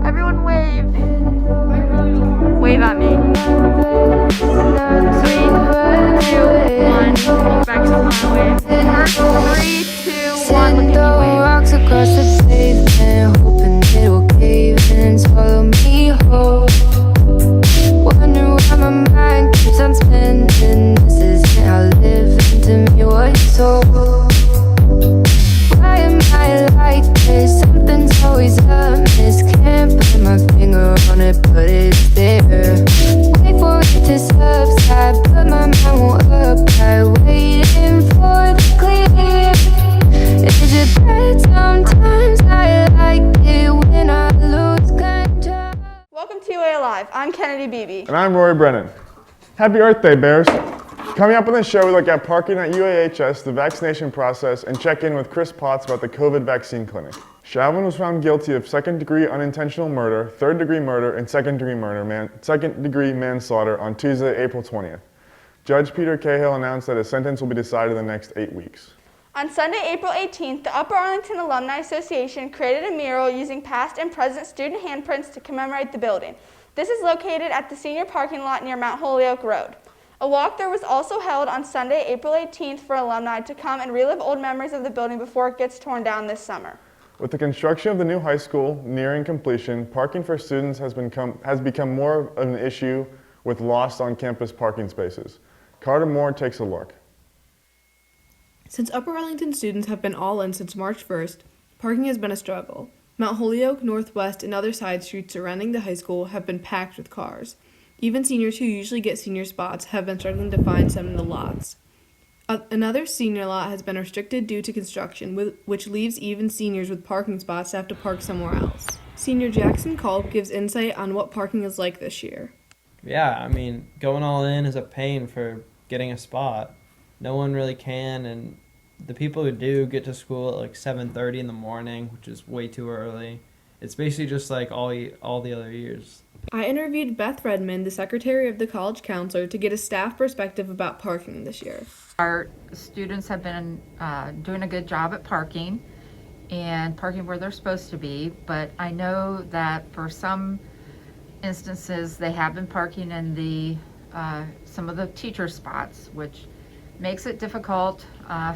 Everyone wave. Wave at me. 3, 2, 1. Back to the smile wave. 3, 2, 1. Look at me wave. Rocks across the pavement, hoping it will cave and swallow me whole. Wonder why my mind keeps on spinning. This isn't how living to me was told. Why am I like this? Something's always amiss. Can't put my finger on it, but it's there. Wait for it to subside, but my mind won't apply. Waiting for the clear. Is it bad sometimes? I like it when I lose control. Welcome to UA Live. I'm Kennedy Beebe. And I'm Rory Brennan. Happy Earth Day, Bears! Coming up on the show, we look at parking at UAHS, the vaccination process, and check in with Chris Potts about the COVID vaccine clinic. Chauvin was found guilty of second-degree unintentional murder, third-degree murder, and second-degree manslaughter on Tuesday, April 20th. Judge Peter Cahill announced that his sentence will be decided in the next 8 weeks. On Sunday, April 18th, the Upper Arlington Alumni Association created a mural using past and present student handprints to commemorate the building. This is located at the senior parking lot near Mount Holyoke Road. A walkthrough was also held on Sunday, April 18th for alumni to come and relive old memories of the building before it gets torn down this summer. With the construction of the new high school nearing completion, parking for students has become more of an issue with lost on-campus parking spaces. Carter Moore takes a look. Since Upper Arlington students have been all in since March 1st, parking has been a struggle. Mount Holyoke, Northwest, and other side streets surrounding the high school have been packed with cars. Even seniors who usually get senior spots have been struggling to find some in the lots. Another senior lot has been restricted due to construction, which leaves even seniors with parking spots to have to park somewhere else. Senior Jackson Culp gives insight on what parking is like this year. Yeah, I mean, going all in is a pain for getting a spot. No one really can, and the people who do get to school at like 7:30 in the morning, which is way too early. It's basically just like all the other years. I interviewed Beth Redmond, the secretary of the college counselor, to get a staff perspective about parking this year. Our students have been doing a good job at parking and parking where they're supposed to be, but I know that for some instances they have been parking in the some of the teacher spots, which makes it difficult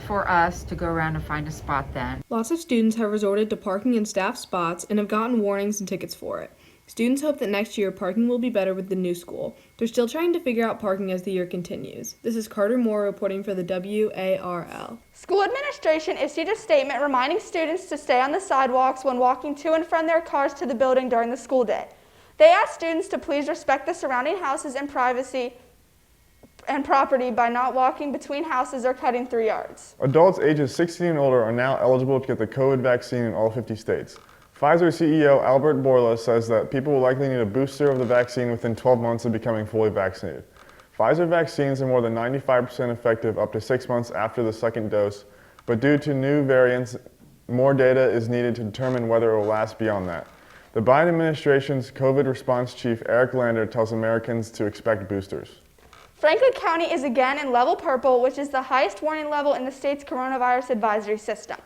for us to go around and find a spot then. Lots of students have resorted to parking in staff spots and have gotten warnings and tickets for it. Students hope that next year parking will be better with the new school. They're still trying to figure out parking as the year continues. This is Carter Moore reporting for the WARL. School administration issued a statement reminding students to stay on the sidewalks when walking to and from their cars to the building during the school day. They asked students to please respect the surrounding houses and privacy and property by not walking between houses or cutting 3 yards. Adults ages 16 and older are now eligible to get the COVID vaccine in all 50 states. Pfizer CEO Albert Bourla says that people will likely need a booster of the vaccine within 12 months of becoming fully vaccinated. Pfizer vaccines are more than 95% effective up to 6 months after the second dose, but due to new variants, more data is needed to determine whether it will last beyond that. The Biden administration's COVID response chief Eric Lander tells Americans to expect boosters. Franklin County is again in level purple, which is the highest warning level in the state's coronavirus advisory system.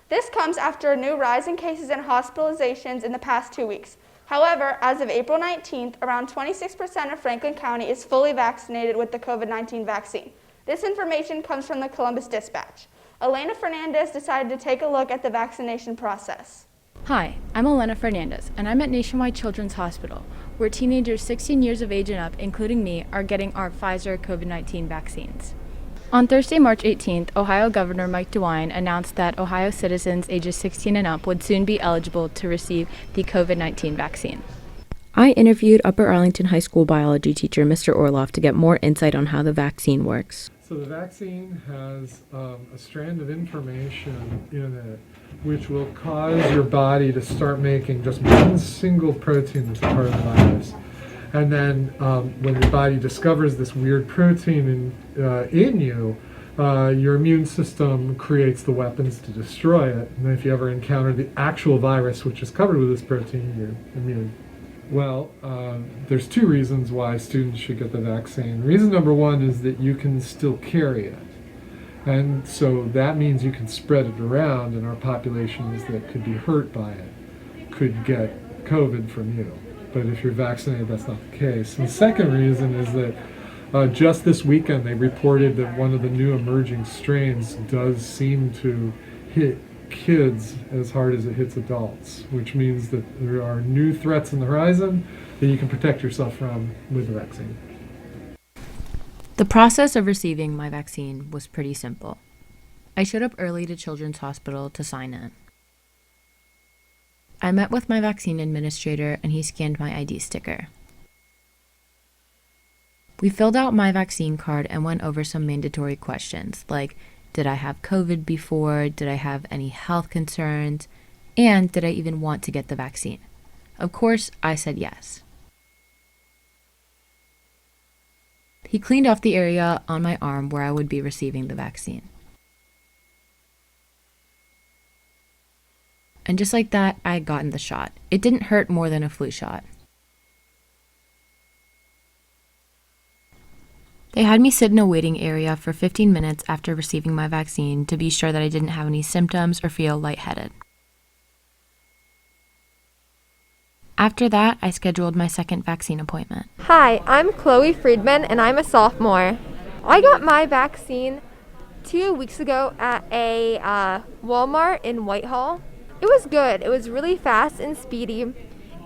This comes after a new rise in cases and hospitalizations in the past 2 weeks. However, as of April 19th, around 26% of Franklin County is fully vaccinated with the COVID-19 vaccine. This information comes from the Columbus Dispatch. Elena Fernandez decided to take a look at the vaccination process. Hi, I'm Elena Fernandez, and I'm at Nationwide Children's Hospital, where teenagers 16 years of age and up, including me, are getting our Pfizer COVID-19 vaccines. On Thursday, March 18th, Ohio Governor Mike DeWine announced that Ohio citizens ages 16 and up would soon be eligible to receive the COVID-19 vaccine. I interviewed Upper Arlington High School biology teacher Mr. Orloff to get more insight on how the vaccine works. So the vaccine has a strand of information in it which will cause your body to start making just one single protein that's part of the virus. And then when your body discovers this weird protein in you, your immune system creates the weapons to destroy it. And then if you ever encounter the actual virus, which is covered with this protein, you're immune. Well, there's two reasons why students should get the vaccine. Reason number one is that you can still carry it. And so that means you can spread it around, and our populations that could be hurt by it could get COVID from you. But if you're vaccinated, that's not the case. And the second reason is that just this weekend they reported that one of the new emerging strains does seem to hit kids as hard as it hits adults, which means that there are new threats on the horizon that you can protect yourself from with the vaccine. The process of receiving my vaccine was pretty simple. I showed up early to Children's Hospital to sign in. I met with my vaccine administrator and he scanned my ID sticker. We filled out my vaccine card and went over some mandatory questions like, did I have COVID before? Did I have any health concerns? And did I even want to get the vaccine? Of course, I said yes. He cleaned off the area on my arm where I would be receiving the vaccine. And just like that, I had gotten the shot. It didn't hurt more than a flu shot. They had me sit in a waiting area for 15 minutes after receiving my vaccine to be sure that I didn't have any symptoms or feel lightheaded. After that, I scheduled my second vaccine appointment. Hi, I'm Chloe Friedman and I'm a sophomore. I got my vaccine 2 weeks ago at a Walmart in Whitehall. It was good. It was really fast and speedy,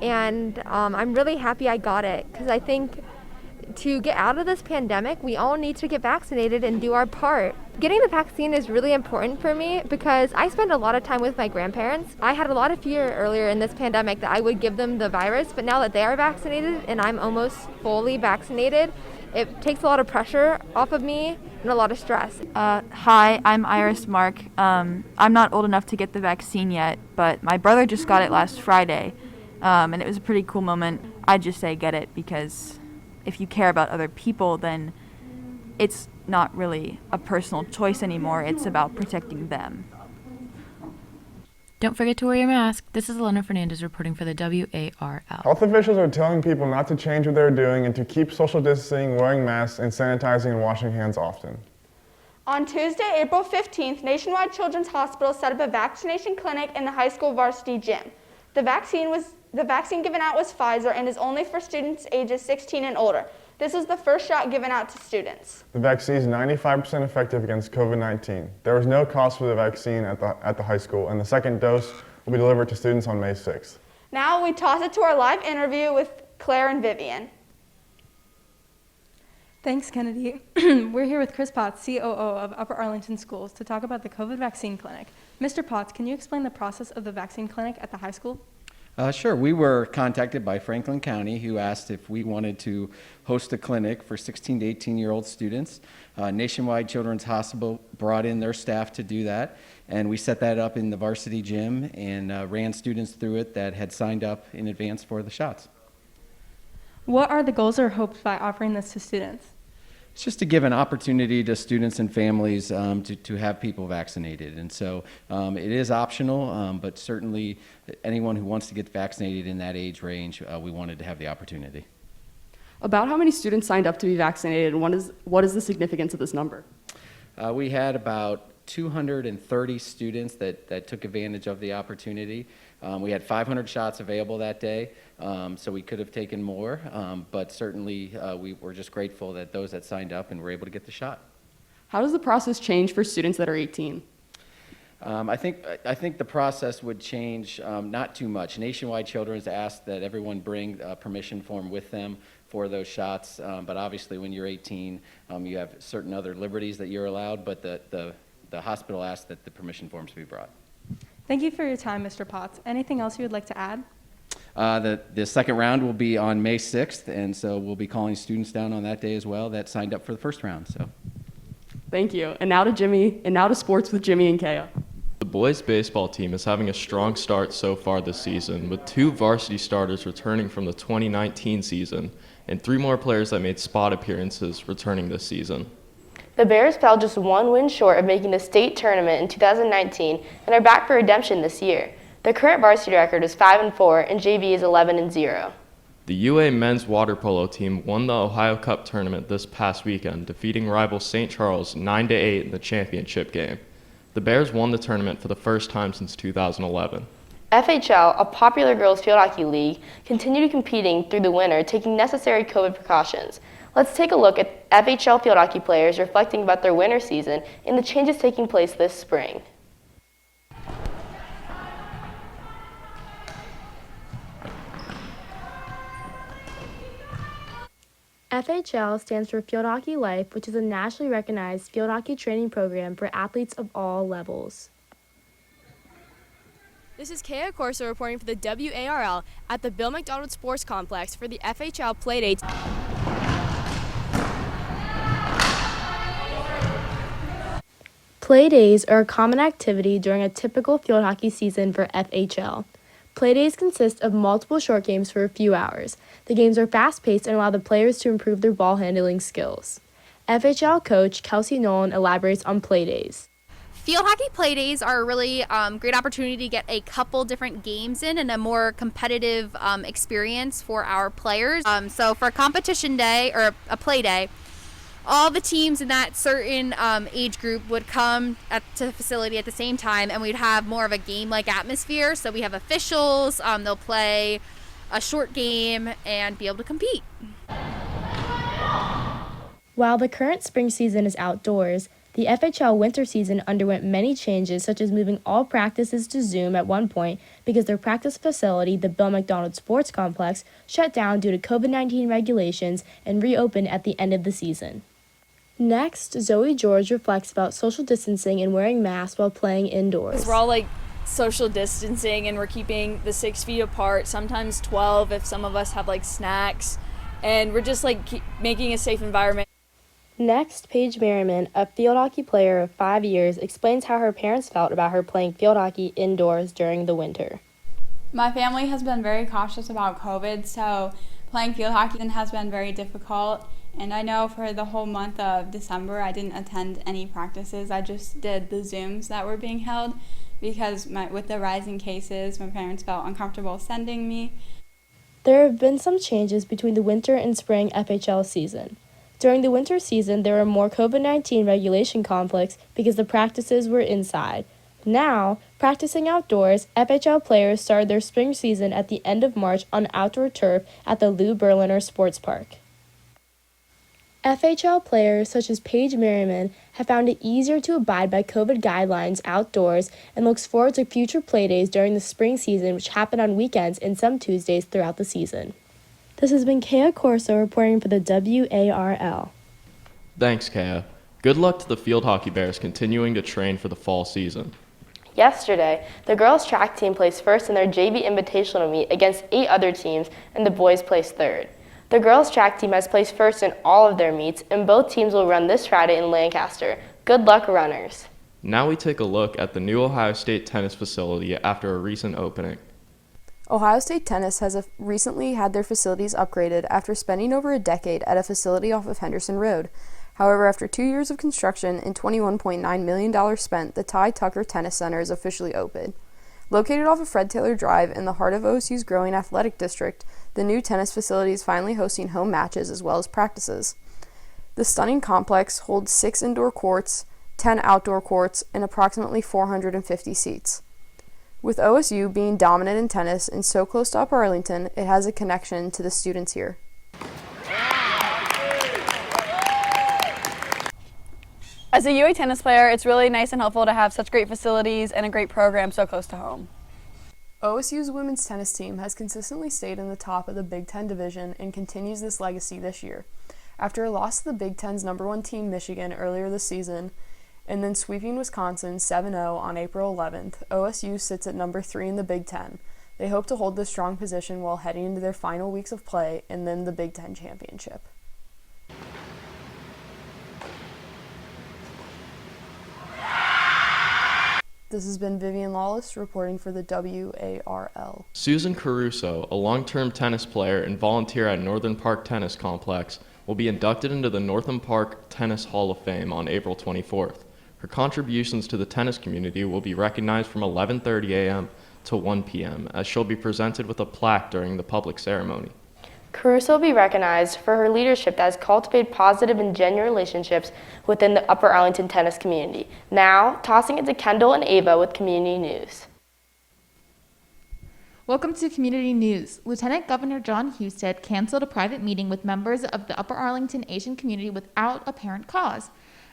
and I'm really happy I got it because I think to get out of this pandemic, we all need to get vaccinated and do our part. Getting the vaccine is really important for me because I spend a lot of time with my grandparents. I had a lot of fear earlier in this pandemic that I would give them the virus, but now that they are vaccinated and I'm almost fully vaccinated, it takes a lot of pressure off of me and a lot of stress. Hi, I'm Iris Mark. I'm not old enough to get the vaccine yet, but my brother just got it last Friday, and it was a pretty cool moment. I'd just say get it because if you care about other people, then it's not really a personal choice anymore. It's about protecting them. Don't forget to wear your mask. This is Elena Fernandez reporting for the WARL. Health officials are telling people not to change what they're doing and to keep social distancing, wearing masks, and sanitizing and washing hands often. On Tuesday, April 15th, Nationwide Children's Hospital set up a vaccination clinic in the high school varsity gym. The vaccine given out was Pfizer and is only for students ages 16 and older. This was the first shot given out to students. The vaccine is 95% effective against COVID-19. There was no cost for the vaccine at the high school, and the second dose will be delivered to students on May 6th. Now we toss it to our live interview with Claire and Vivian. Thanks, Kennedy. We're here with Chris Potts, COO of Upper Arlington Schools, to talk about the COVID vaccine clinic. Mr. Potts, can you explain the process of the vaccine clinic at the high school? Sure. We were contacted by Franklin County, who asked if we wanted to host a clinic for 16 to 18-year-old students. Nationwide Children's Hospital brought in their staff to do that, and we set that up in the varsity gym and ran students through it that had signed up in advance for the shots. What are the goals or hopes by offering this to students? It's just to give an opportunity to students and families to have people vaccinated. And so it is optional, but certainly anyone who wants to get vaccinated in that age range, we wanted to have the opportunity. About how many students signed up to be vaccinated, and what is the significance of this number? We had about 230 students that took advantage of the opportunity. We had 500 shots available that day, so we could have taken more, but certainly we were just grateful that those that signed up and were able to get the shot. How does the process change for students that are 18? I think the process would change not too much. Nationwide Children's asked that everyone bring a permission form with them for those shots, but obviously when you're 18, you have certain other liberties that you're allowed, but the hospital asked that the permission forms be brought. Thank you for your time, Mr. Potts. Anything else you would like to add? The second round will be on May 6th, and so we'll be calling students down on that day as well that signed up for the first round. So, thank you. And now to sports with Jimmy and Kaya. The boys' baseball team is having a strong start so far this season, with 2 varsity starters returning from the 2019 season and 3 more players that made spot appearances returning this season. The Bears fell just 1 win short of making the state tournament in 2019 and are back for redemption this year. The current varsity record is 5-4 and JV is 11-0. The UA men's water polo team won the Ohio Cup tournament this past weekend, defeating rival St. Charles 9-8 in the championship game. The Bears won the tournament for the first time since 2011. FHL, a popular girls field hockey league, continued competing through the winter, taking necessary COVID precautions. Let's take a look at FHL field hockey players reflecting about their winter season and the changes taking place this spring. FHL stands for Field Hockey Life, which is a nationally recognized field hockey training program for athletes of all levels. This is Kaya Corso reporting for the WARL at the Bill McDonald Sports Complex for the FHL Playdates. Playdays are a common activity during a typical field hockey season for FHL. Playdays consist of multiple short games for a few hours. The games are fast-paced and allow the players to improve their ball handling skills. FHL coach Kelsey Nolan elaborates on Playdays. Field hockey playdays are a really great opportunity to get a couple different games in and a more competitive experience for our players. So for a competition day or a play day, all the teams in that certain age group would come to the facility at the same time, and we'd have more of a game-like atmosphere. So we have officials, they'll play a short game and be able to compete. While the current spring season is outdoors, the FHL winter season underwent many changes, such as moving all practices to Zoom at one point because their practice facility, the Bill McDonald Sports Complex, shut down due to COVID-19 regulations and reopened at the end of the season. Next, Zoe George reflects about social distancing and wearing masks while playing indoors. We're all social distancing and we're keeping the 6 feet apart, sometimes 12 if some of us have snacks, and we're just making a safe environment. Next, Paige Merriman, a field hockey player of 5 years, explains how her parents felt about her playing field hockey indoors during the winter. My family has been very cautious about COVID, so playing field hockey has been very difficult. And I know for the whole month of December, I didn't attend any practices. I just did the Zooms that were being held because with the rising cases, my parents felt uncomfortable sending me. There have been some changes between the winter and spring FHL season. During the winter season, there were more COVID-19 regulation conflicts because the practices were inside. Now, practicing outdoors, FHL players started their spring season at the end of March on outdoor turf at the Lou Berliner Sports Park. FHL players such as Paige Merriman have found it easier to abide by COVID guidelines outdoors and looks forward to future playdays during the spring season, which happen on weekends and some Tuesdays throughout the season. This has been Kaya Corso reporting for the WARL. Thanks, Kaya. Good luck to the Field Hockey Bears continuing to train for the fall season. Yesterday, the girls' track team placed first in their JV Invitational meet against 8 other teams, and the boys placed third. The girls' track team has placed first in all of their meets, and both teams will run this Friday in Lancaster. Good luck, runners. Now we take a look at the new Ohio State tennis facility after a recent opening. Ohio State Tennis has recently had their facilities upgraded after spending over a decade at a facility off of Henderson Road. However, after 2 years of construction and $21.9 million spent, the Ty Tucker Tennis Center is officially open. Located off of Fred Taylor Drive in the heart of OSU's growing athletic district, the new tennis facility is finally hosting home matches as well as practices. The stunning complex holds 6 indoor courts, 10 outdoor courts, and approximately 450 seats. With OSU being dominant in tennis and so close to Upper Arlington, it has a connection to the students here. As a UA tennis player, it's really nice and helpful to have such great facilities and a great program so close to home. OSU's women's tennis team has consistently stayed in the top of the Big Ten division and continues this legacy this year. After a loss to the Big Ten's #1 team, Michigan, earlier this season, and then sweeping Wisconsin 7-0 on April 11th, OSU sits at #3 in the Big Ten. They hope to hold this strong position while heading into their final weeks of play and then the Big Ten championship. This has been Vivian Lawless reporting for the WARL. Susan Caruso, a long-term tennis player and volunteer at Northern Park Tennis Complex, will be inducted into the Northern Park Tennis Hall of Fame on April 24th. Her contributions to the tennis community will be recognized from 11:30 a.m. to 1 p.m. as she'll be presented with a plaque during the public ceremony. Caruso will be recognized for her leadership that has cultivated positive and genuine relationships within the Upper Arlington tennis community. Now, tossing it to Kendall and Ava with community news. Welcome to Community News. Lieutenant Governor John Husted canceled a private meeting with members of the Upper Arlington Asian community without apparent cause.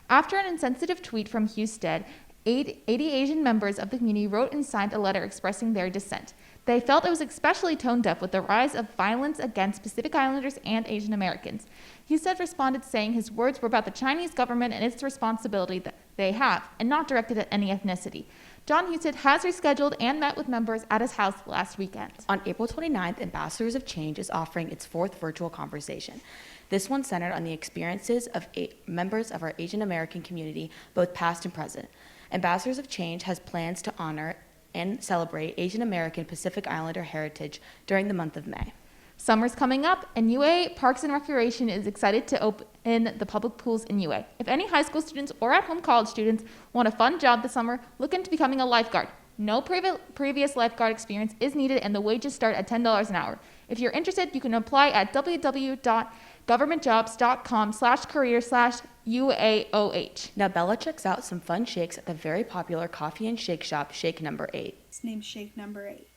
After an insensitive tweet from Husted, 80 Asian members of the community wrote and signed a letter expressing their dissent. They felt it was especially tone deaf with the rise of violence against Pacific Islanders and Asian Americans. Husted responded saying his words were about the Chinese government and its responsibility that they have, and not directed at any ethnicity. John Husted has rescheduled and met with members at his house last weekend. On April 29th, Ambassadors of Change is offering its 4th virtual conversation. This one centered on the experiences of members of our Asian American community, both past and present. Ambassadors of Change has plans to honor and celebrate Asian American Pacific Islander heritage during the month of May. Summer's coming up, and UA Parks and Recreation is excited to open the public pools in UA. If any high school students or at-home college students want a fun job this summer, look into becoming a lifeguard. No previous lifeguard experience is needed, and the wages start at $10 an hour. If you're interested, you can apply at www.governmentjobs.com/career/UAOH. Now Bella checks out some fun shakes at the very popular coffee and shake shop, Shake Number 8. It's named Shake Number 8.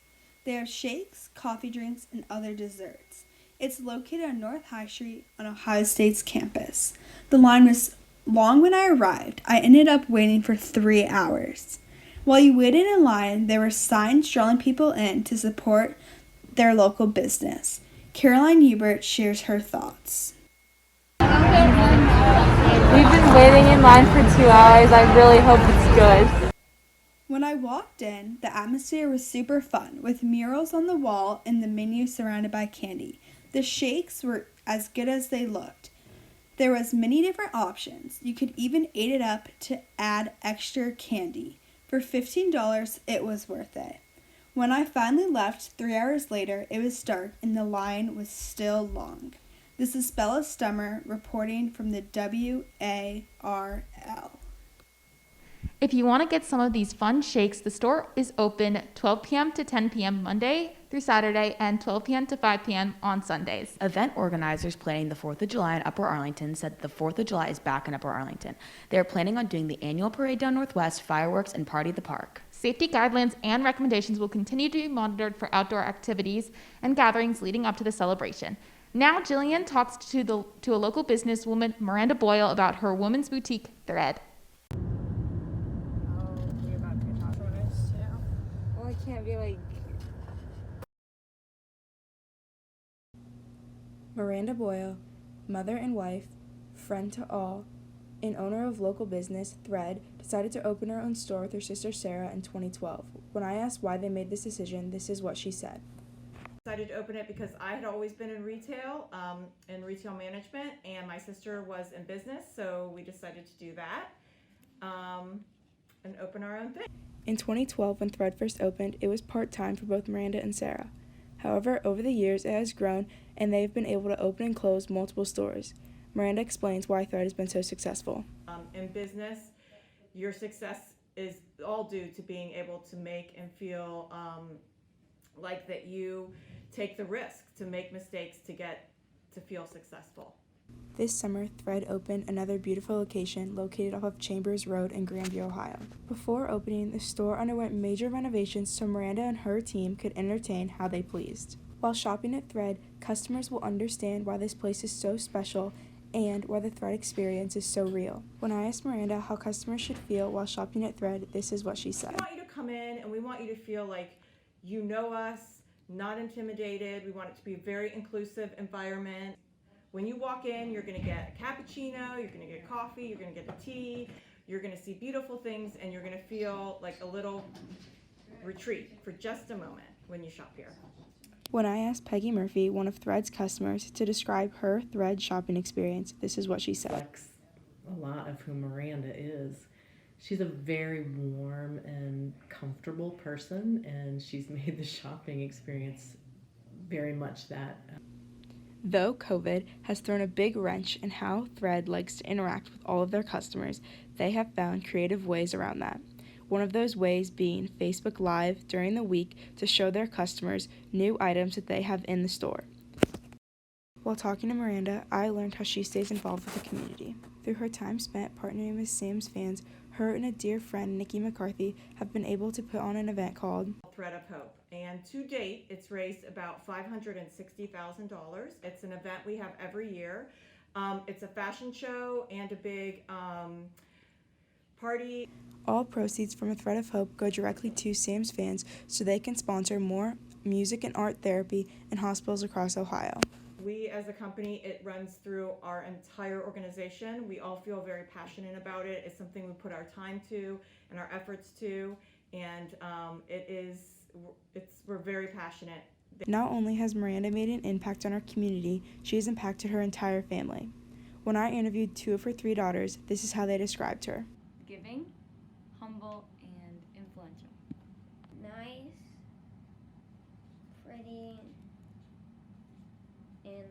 They have shakes, coffee drinks, and other desserts. It's located on North High Street on Ohio State's campus. The line was long when I arrived. I ended up waiting for 3 hours. While you waited in line, there were signs drawing people in to support their local business. Caroline Hubert shares her thoughts. We've been waiting in line for 2 hours. I really hope it's good. When I walked in, the atmosphere was super fun, with murals on the wall and the menu surrounded by candy. The shakes were as good as they looked. There was many different options. You could even eat it up to add extra candy. For $15, it was worth it. When I finally left 3 hours later, it was dark and the line was still long. This is Bella Stummer reporting from the WARL. If you want to get some of these fun shakes, the store is open 12 p.m. to 10 p.m. Monday through Saturday and 12 p.m. to 5 p.m. on Sundays. Event organizers planning the 4th of July in Upper Arlington said the 4th of July is back in Upper Arlington. They are planning on doing the annual parade down Northwest, fireworks, and Party the Park. Safety guidelines and recommendations will continue to be monitored for outdoor activities and gatherings leading up to the celebration. Now, Jillian talks to a local businesswoman, Miranda Boyle, about her women's boutique, Thread. Well, I can't be like... Miranda Boyle, mother and wife, friend to all, and owner of local business, Thread, decided to open her own store with her sister Sarah in 2012. When I asked why they made this decision, this is what she said. Decided to open it because I had always been in retail management, and my sister was in business, so we decided to do that and open our own thing. In 2012, when Thread first opened, it was part-time for both Miranda and Sarah. However, over the years, it has grown, and they've been able to open and close multiple stores. Miranda explains why Thread has been so successful. In business, your success is all due to being able to make and feel like that you take the risk to make mistakes to get to feel successful. This summer, Thread opened another beautiful location located off of Chambers Road in Grandview, Ohio. Before opening, the store underwent major renovations so Miranda and her team could entertain how they pleased. While shopping at Thread, customers will understand why this place is so special and why the Thread experience is so real. When I asked Miranda how customers should feel while shopping at Thread, this is what she said. We want you to come in and we want you to feel like you know us, not intimidated. We want it to be a very inclusive environment. When you walk in, you're going to get a cappuccino, you're going to get coffee, you're going to get a tea, you're going to see beautiful things, and you're going to feel like a little retreat for just a moment when you shop here. When I asked Peggy Murphy, one of Thread's customers, to describe her Thread shopping experience, this is what she said. A lot of who Miranda is. She's a very warm and comfortable person, and she's made the shopping experience very much that. Though COVID has thrown a big wrench in how Thread likes to interact with all of their customers, they have found creative ways around that. One of those ways being Facebook Live during the week to show their customers new items that they have in the store. While talking to Miranda, I learned how she stays involved with the community. Through her time spent partnering with Sam's fans, her and a dear friend, Nikki McCarthy, have been able to put on an event called Thread of Hope. And to date, it's raised about $560,000. It's an event we have every year. It's a fashion show and a big party. All proceeds from A Thread of Hope go directly to Sam's fans so they can sponsor more music and art therapy in hospitals across Ohio. We as a company, it runs through our entire organization. We all feel very passionate about it. It's something we put our time to and our efforts to, and we're very passionate. Not only has Miranda made an impact on our community, she has impacted her entire family. When I interviewed 2 of her 3 daughters, this is how they described her. Giving, humble, and influential. Nice, pretty, and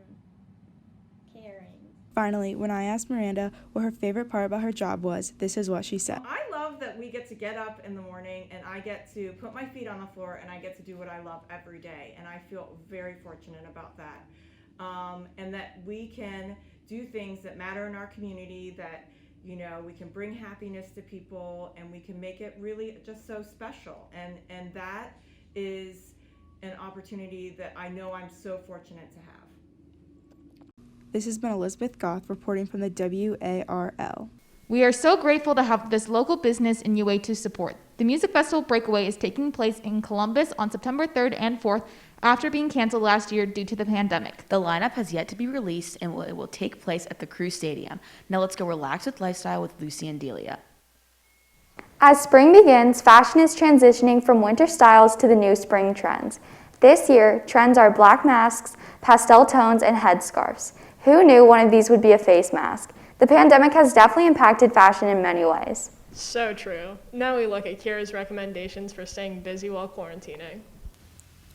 caring. Finally, when I asked Miranda what her favorite part about her job was, this is what she said. I love that we get to get up in the morning and I get to put my feet on the floor and I get to do what I love every day, and I feel very fortunate about that. And that we can do things that matter in our community, that we can bring happiness to people, and we can make it really just so special. And that is an opportunity that I know I'm so fortunate to have. This has been Elizabeth Goth reporting from the WARL. We are so grateful to have this local business in UA to support. The Music Festival Breakaway is taking place in Columbus on September 3rd and 4th after being canceled last year due to the pandemic. The lineup has yet to be released and it will take place at the Crew Stadium. Now let's go relax with lifestyle with Lucy and Delia. As spring begins, fashion is transitioning from winter styles to the new spring trends. This year, trends are black masks, pastel tones, and headscarves. Who knew one of these would be a face mask? The pandemic has definitely impacted fashion in many ways. So true. Now we look at Kira's recommendations for staying busy while quarantining.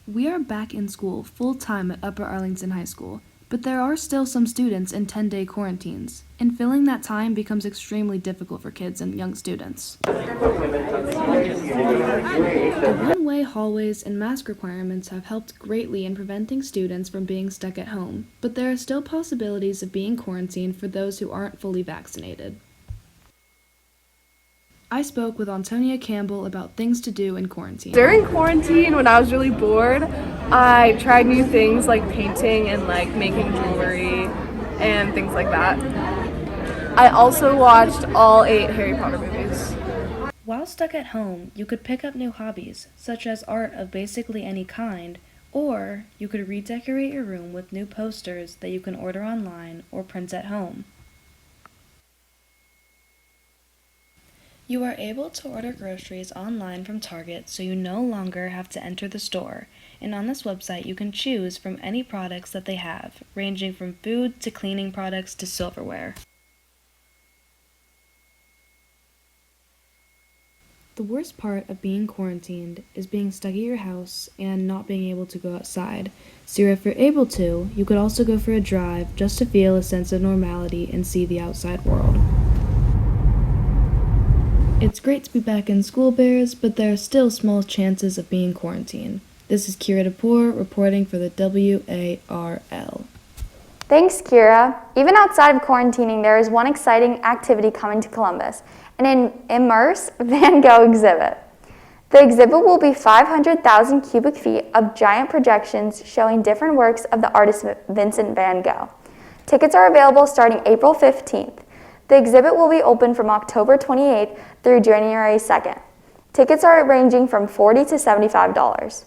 We are back in school full-time at Upper Arlington High School, but there are still some students in 10-day quarantines, and filling that time becomes extremely difficult for kids and young students. The one-way hallways and mask requirements have helped greatly in preventing students from being stuck at home, but there are still possibilities of being quarantined for those who aren't fully vaccinated. I spoke with Antonia Campbell about things to do in quarantine. During quarantine, when I was really bored, I tried new things like painting and like making jewelry and things like that. I also watched all 8 Harry Potter movies. While stuck at home, you could pick up new hobbies, such as art of basically any kind, or you could redecorate your room with new posters that you can order online or print at home. You are able to order groceries online from Target, so you no longer have to enter the store. And on this website, you can choose from any products that they have, ranging from food to cleaning products to silverware. The worst part of being quarantined is being stuck at your house and not being able to go outside. So if you're able to, you could also go for a drive just to feel a sense of normality and see the outside world. It's great to be back in school, Bears, but there are still small chances of being quarantined. This is Kira DePore reporting for the WARL. Thanks, Kira. Even outside of quarantining, there is one exciting activity coming to Columbus, an Immerse Van Gogh exhibit. The exhibit will be 500,000 cubic feet of giant projections showing different works of the artist Vincent van Gogh. Tickets are available starting April 15th. The exhibit will be open from October 28th through January 2nd. Tickets are ranging from $40 to $75.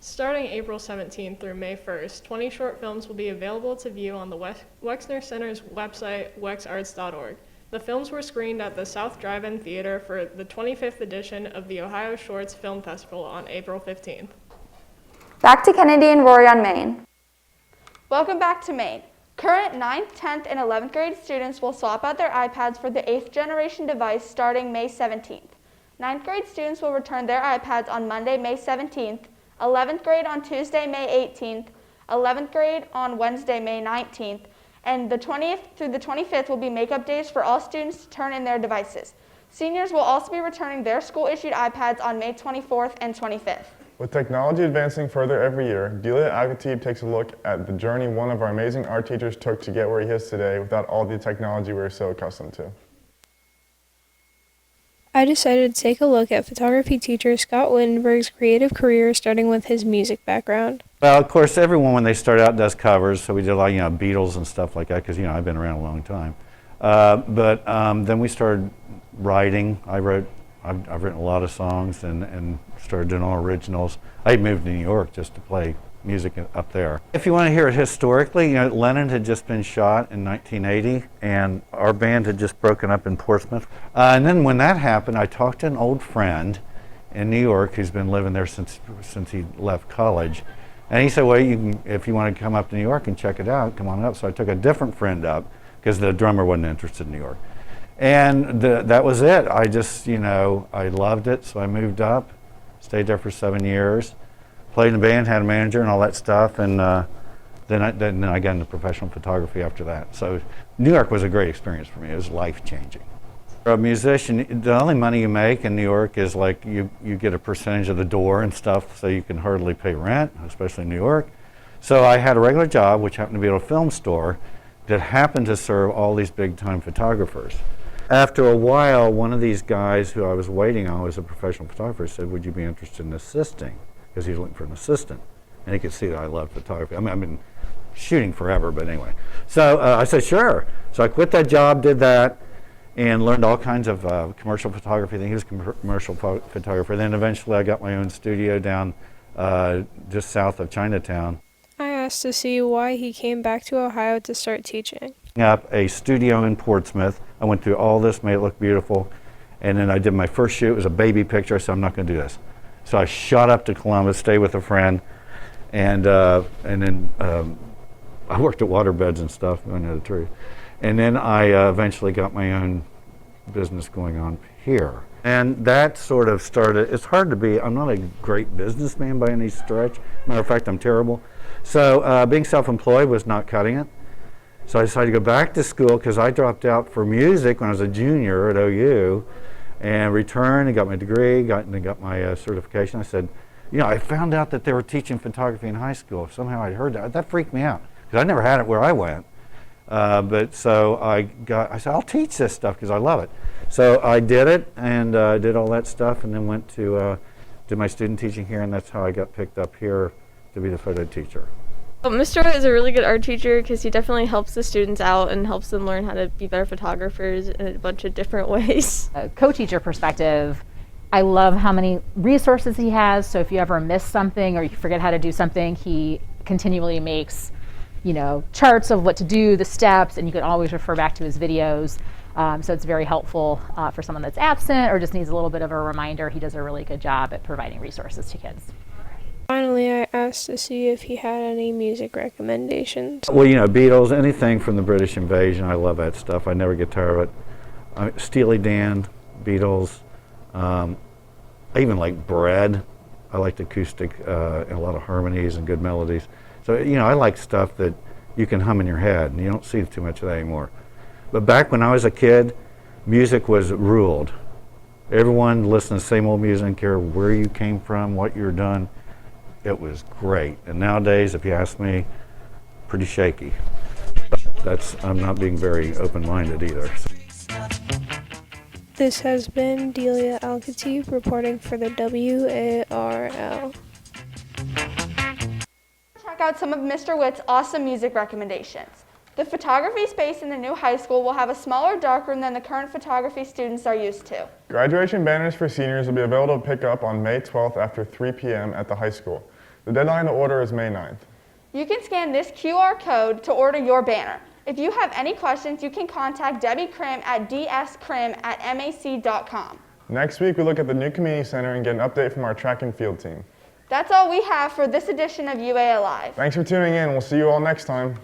Starting April 17th through May 1st, 20 short films will be available to view on the Wexner Center's website, wexarts.org. The films were screened at the South Drive-In Theater for the 25th edition of the Ohio Shorts Film Festival on April 15th. Back to Kennedy and Rory on Maine. Welcome back to Maine. Current 9th, 10th, and 11th grade students will swap out their iPads for the 8th generation device starting May 17th. 9th grade students will return their iPads on Monday, May 17th, 11th grade on Tuesday, May 18th, 11th grade on Wednesday, May 19th, and the 20th through the 25th will be makeup days for all students to turn in their devices. Seniors will also be returning their school-issued iPads on May 24th and 25th. With technology advancing further every year, Delia Agatib takes a look at the journey one of our amazing art teachers took to get where he is today without all the technology we're so accustomed to. I decided to take a look at photography teacher Scott Wittenberg's creative career, starting with his music background. Well, of course, everyone when they start out does covers, so we did a lot, Beatles and stuff like that, because I've been around a long time. But then we started writing. I've written a lot of songs and started doing all originals. I moved to New York just to play music up there. If you want to hear it historically, Lennon had just been shot in 1980, and our band had just broken up in Portsmouth. And then when that happened, I talked to an old friend in New York who's been living there since he left college. And he said, well, if you want to come up to New York and check it out, come on up. So I took a different friend up because the drummer wasn't interested in New York. And that was it. I just, I loved it, so I moved up, stayed there for 7 years. Played in the band, had a manager and all that stuff, and then I got into professional photography after that. So New York was a great experience for me. It was life-changing. For a musician, the only money you make in New York is like you get a percentage of the door and stuff, so you can hardly pay rent, especially in New York. So I had a regular job, which happened to be at a film store, that happened to serve all these big-time photographers. After a while, one of these guys who I was waiting on was a professional photographer, said, would you be interested in assisting? Because he was looking for an assistant, and he could see that I loved photography. I mean, I've been shooting forever, but anyway. So I said, sure. So I quit that job, did that, and learned all kinds of commercial photography. Then he was a commercial photographer. Then eventually I got my own studio down just south of Chinatown. I asked to see why he came back to Ohio to start teaching. Up a studio in Portsmouth. I went through all this, made it look beautiful, and then I did my first shoot. It was a baby picture. I said, I'm not going to do this. So I shot up to Columbus, stayed with a friend, and then I worked at waterbeds and stuff, I know the truth. And then I eventually got my own business going on here. And that sort of started, it's hard to be, I'm not a great businessman by any stretch. Matter of fact, I'm terrible. So being self-employed was not cutting it. So I decided to go back to school because I dropped out for music when I was a junior at OU. And returned and got my degree, got my certification. I said, I found out that they were teaching photography in high school. Somehow I'd heard that. That freaked me out because I never had it where I went. But so I said, I'll teach this stuff because I love it. So I did it and did all that stuff, and then went to do my student teaching here, and that's how I got picked up here to be the photo teacher. Well, Mr. Witt is a really good art teacher because he definitely helps the students out and helps them learn how to be better photographers in a bunch of different ways. A co-teacher perspective, I love how many resources he has. So if you ever miss something or you forget how to do something, he continually makes, charts of what to do, the steps, and you can always refer back to his videos. So it's very helpful for someone that's absent or just needs a little bit of a reminder. He does a really good job at providing resources to kids. Finally, I asked to see if he had any music recommendations. Well, Beatles, anything from the British invasion, I love that stuff. I never get tired of it. Steely Dan, Beatles, I even like Bread. I liked acoustic and a lot of harmonies and good melodies. So, I like stuff that you can hum in your head, and you don't see too much of that anymore. But back when I was a kid, music was ruled. Everyone listened to the same old music, didn't care where you came from, what you're done. It was great. And nowadays, if you ask me, pretty shaky. But I'm not being very open-minded either. This has been Delia Al-Khatib reporting for the WARL. Check out some of Mr. Witt's awesome music recommendations. The photography space in the new high school will have a smaller darkroom than the current photography students are used to. Graduation banners for seniors will be available to pick up on May 12th after 3 p.m. at the high school. The deadline to order is May 9th. You can scan this QR code to order your banner. If you have any questions, you can contact Debbie Krim at dskrim@mac.com. Next week, we look at the new community center and get an update from our track and field team. That's all we have for this edition of UA Alive. Thanks for tuning in. We'll see you all next time.